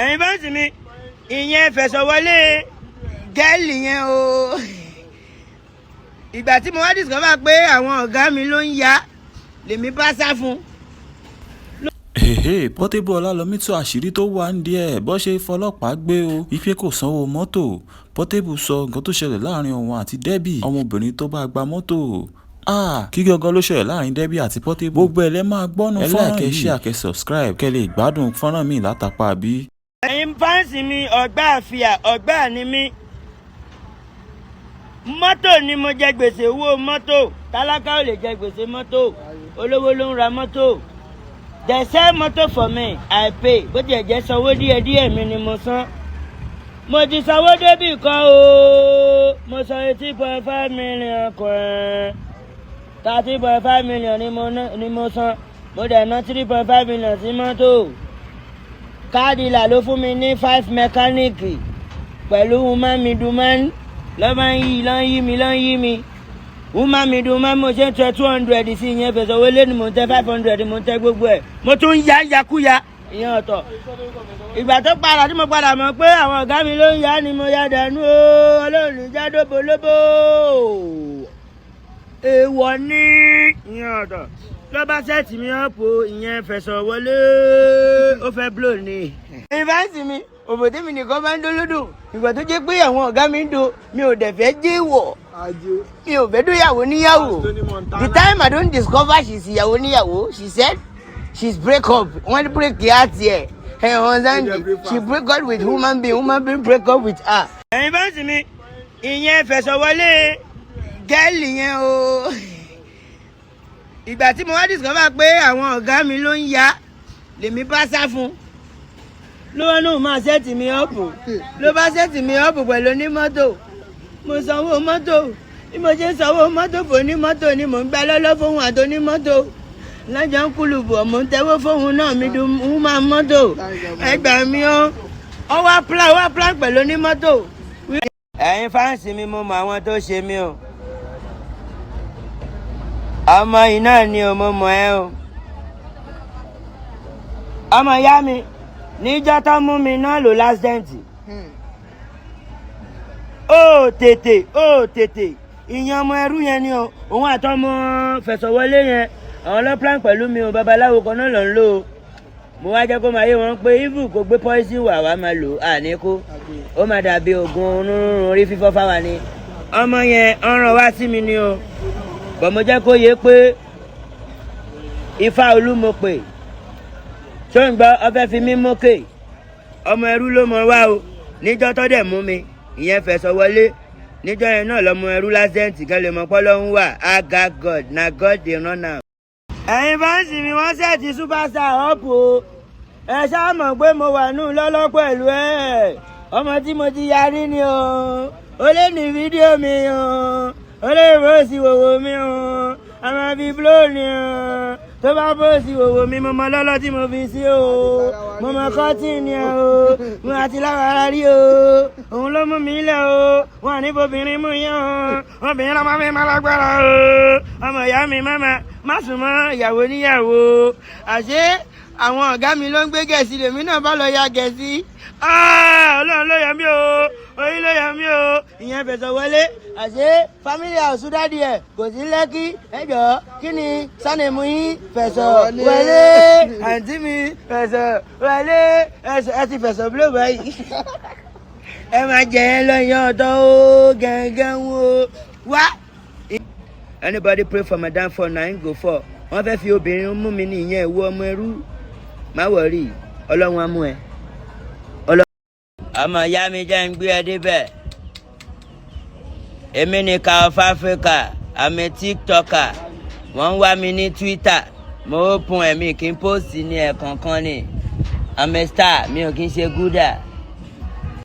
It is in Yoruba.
ẹ̀yin fáǹsì mi ìyẹn fẹ̀sọ̀wọlé gẹ́ẹ̀lì yẹn o ìgbà tí mo wá discover pé àwọn ọ̀gá mi ló ń ya lèmi bá sá fún. Portable Ọlálọmí tú àṣírí tó wà ń díẹ̀ bó ṣe fọlọ́pàá gbé o ife kò sanwó mọ́tò. Portable sọ nǹkan tó ṣẹlẹ̀ láàrin òun àti Debbie ọmọbìnrin tó bá gba mọ́tò. Kí gangan ló ṣẹlẹ̀ láàrin Debbie àti Portable. Gbogbo ẹ̀ lẹ́ máa gbọ́nù fọ́nrán yìí. ẹ like, share, kẹ́ subscribe kẹ́ lè gbádùn fọ́nrán mi látàpá bí. ẹ̀yin fáǹsì mi ọ̀gbá àfíà ọ̀gbá ni mí. Mọ́tò ni mo jẹ gbèsè owó mọ́tò tálákà ò lè jẹ gbèsè mọ́tò olówó ló ń ra mọ́tò. They sell motor for me, I pay. Bó tiẹ̀ jẹ́ sanwó díẹ̀díẹ̀ mi ni mo san. Mo ti sanwó débì kan o. Mo san 80.5 million kan. 30.5 million ni mo san. Mo dẹ̀ ná 3.5 million sí mọ́tò. Káàdìlà ló fún mi ní 5 mẹkáníìkì. Pẹ̀lú woman middleman. Lọ́ ń yí mi. Woman middleman mo ṣe ń tẹ 200 sí ìyẹn Fẹ̀sọ̀wọlé ni mo ń tẹ 500 mo ń tẹ gbogbo ẹ̀. Mo tún ń yakuya ìyẹn ọ̀tọ̀. Ìgbà tó padà tí mo padà mọ̀ pé àwọn ọ̀gá mi ló ń yá ni mo ya dànù o. Ọlọ́run ìjà dóbolóbó. Èèwọ̀ ní ìyẹn ọ̀tọ̀. Ló bá sẹ́ẹ̀tì mi ọ̀pọ̀ ìyẹn Fẹ̀sọ̀wọlé ó fẹ́ blow ni. Ìfáǹsì mi òbòdé mi nìkan bá ń dolódò. Ìgbà tó jẹ́ pé àwọn ọ̀gá mi ń do mi ò dẹ̀ fẹ́ jẹ́ ìwọ̀. Mi ò fẹ́ dóyàwó níyàwó. The time I don't discover she's ìyàwó níyàwó, she said she's break up. Wọ́n break the heart here. Hey, she break up with human being break up with her. ẹ̀yin fáǹsì mi ìyẹn Fẹ̀sọ̀wọlé gẹ́ẹ̀lì yẹn o ìgbà tí mo wá discover pé àwọn ọ̀gá mi ló ń ya lèmi bá sá fún. Ló wá náà máa sẹ́ẹ̀tì mi ọ̀pù ló bá sẹ́ẹ̀tì mi ọ̀pù pẹ̀lú onímọ́tò. Mo sanwó mọ́tò bí mo ṣe ń sanwó mọ́tò fún onímọ́tò ni mò ń gbá lọ́lọ́ fóun àti onímọ́tò lọ́jọ́ ń kúlù bọ̀ mò ń tẹ́wọ́ fóun náà mi dùn ún máa mọ́tò ẹgbà mi ó wá plan pẹ̀lú onímọ́tò. ẹ̀yin fáǹsì mi mo mọ àwọn tó ṣe mí o ọmọ yìí náà ni o mo mọ ẹ o ọmọ ìyá mi níjọ́ tó mú mi náà lò lásìdẹ́ǹtì. Ó tètè ìyẹn ọmọ ẹrú yẹn ni o òun àtọmọ Fẹ̀sọ̀wọlé yẹn àwọn ló plan pẹ̀lú mi o babaláwo kan náà lọ ń lò ó. Mo wá jẹ́ kó máa yé wọn pé even kò gbé poison wà wá máa lò àní kó ó máa dàbí oògùn onírúurú orí fífọ́ fáwa ni. Ọmọ yẹn ọ̀ràn wá sí mi ni o bọ̀ mo jẹ́ kó yé pé Ifá Olú mo pè ṣó ń gbọ́ ọfẹ́ fi mí mókè ọmọ ẹrú ló mọ wá o níjọ́ tó dẹ̀ mú mi ìyẹn Fẹ̀sọ̀wọlé níjọ́ yẹn náà lọ́mọ ẹrú lásẹ̀ǹtì kan lè mọ pọ́lọ́hún wà aga God na God dey run am. ẹ̀yin fáǹsì mi wọ́n sẹ́ẹ̀tì superstar up o ẹ ṣáà mọ̀ pé mo wà nù lọ́lọ́ pẹ̀lú ẹ̀ ọmọ tí mo ti yarí ni o ó lè ní fídíò mi o ó lè bóòsì wòwò mi o àmọ́ fi blow ni o tó bá bóòsì wòwò mi mo mọ lọ́lọ́ tí mo fi sí o mo mọ kọ́tìnì o mo àti lára rí o òun ló mú mi lẹ̀ o wọn ní bobìnrin mú yẹn o obìnrin lọ́mọ mi má lágbára o ọmọ ìyá mi má sùn mọ́ ìyàwó níyàwó àṣé àwọn ọ̀gá mi ló ń gbé gẹ̀ẹ́sì lèmi náà bá lọ ya gẹ̀ẹ́sì. Ọlọ́run ló yẹ mí o orí ló yẹ mí o ìyẹn Fẹ̀sọ̀wọlé àṣé family house dádì ẹ̀ kò sí Lẹ́kí ẹjọ́ kí ni sánẹ̀mù yín Fẹ̀sọ̀wọlé àǹtí mi Fẹ̀sọ̀wọlé ẹ ti Fẹ̀sọ̀ blow báyìí. Ẹ máa jẹ ẹ lọ́yàn ọ̀tọ̀ o gẹ̀ǹgẹ̀ wo wá. Anybody pray for my downfall na him go fall. Wọ́n fẹ́ fi obìnrin mú mi ní ìyẹn ìwọ ọmọ ẹrú má wọ̀rí Ọlọ́run á mú ẹ. Ọmọ ìyá mi jẹ́ ń gbé ẹ débẹ̀. Èmi ni Ka of Africa, àmì TikToker. Wọ́n ń wá mi ní Twitter. Mo open ẹ̀mí kí n post ní ẹ̀ẹ̀kọ̀ọ̀kan ni. I'm a star, mi ò kí ń ṣe gúdà.